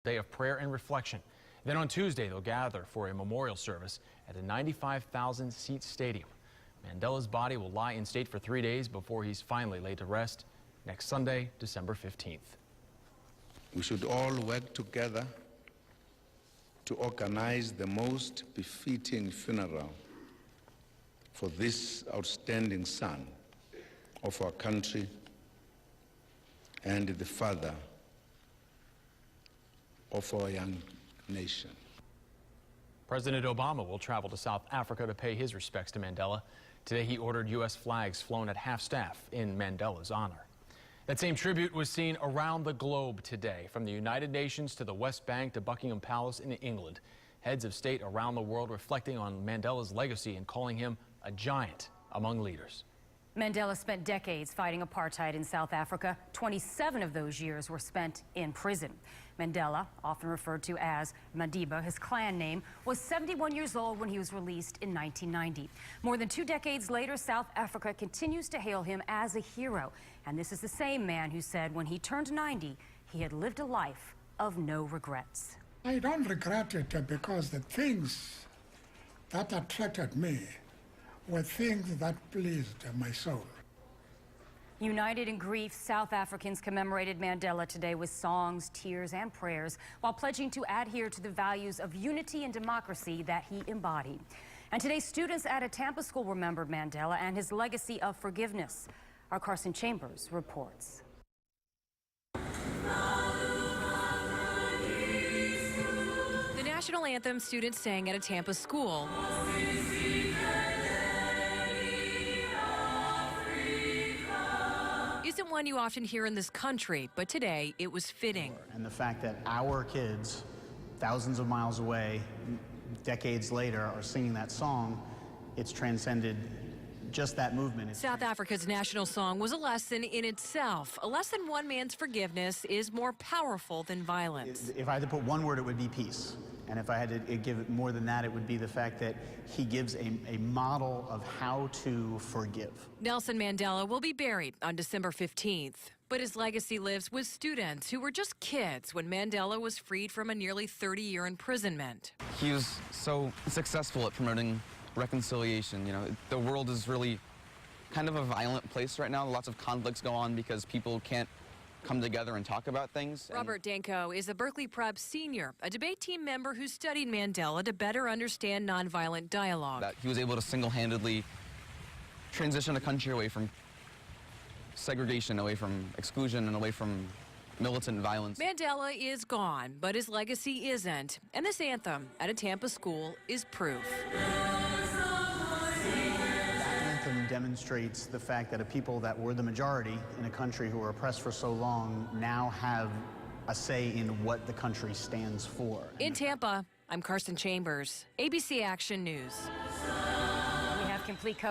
Day of prayer and reflection. Then on Tuesday, they'll gather for a memorial service at a 95,000-seat stadium. Mandela's body will lie in state for 3 days before he's finally laid to rest next Sunday, December 15th. We should all work together to organize the most befitting funeral for this outstanding son of our country and the father of our young nation. President Obama will travel to South Africa to pay his respects to Mandela. Today he ordered U.S. flags flown at half-staff in Mandela's honor. That same tribute was seen around the globe today, from the United Nations to the West Bank to Buckingham Palace in England. Heads of state around the world reflecting on Mandela's legacy and calling him a giant among leaders. Mandela spent decades fighting apartheid in South Africa. 27 of those years were spent in prison. Mandela, often referred to as Madiba, his clan name, was 71 years old when he was released in 1990. More than 2 decades later, South Africa continues to hail him as a hero. And this is the same man who said when he turned 90, he had lived a life of no regrets. I don't regret it because the things that attracted me were things that pleased my soul. United in grief, South Africans commemorated Mandela today with songs, tears, and prayers, while pledging to adhere to the values of unity and democracy that he embodied. And today, students at a Tampa school remembered Mandela and his legacy of forgiveness. Our Carson Chambers reports. The national anthem students sang at a Tampa school isn't one you often hear in this country, but today it was fitting. And the fact that our kids, thousands of miles away, decades later, are singing that song, it's transcended just that movement. South Africa's national song was a lesson in itself. A lesson one man's forgiveness is more powerful than violence. If I had to put one word, it would be peace. And if I had to give it more than that, it would be the fact that he gives a model of how to forgive. Nelson Mandela will be buried on December 15th. But his legacy lives with students who were just kids when Mandela was freed from a nearly 30-year imprisonment. He was so successful at promoting reconciliation. You know, the world is really kind of a violent place right now. Lots of conflicts go on because people can't come together and talk about things. Robert Danko is a Berkeley Prep senior, a debate team member who studied Mandela to better understand nonviolent dialogue. That he was able to single-handedly transition a country away from segregation, away from exclusion, and away from militant violence. Mandela is gone, but his legacy isn't. And this anthem at a Tampa school is proof. Demonstrates the fact that a people that were the majority in a country who were oppressed for so long now have a say in what the country stands for. In Tampa, I'm Carson Chambers, ABC Action News. We have complete coverage.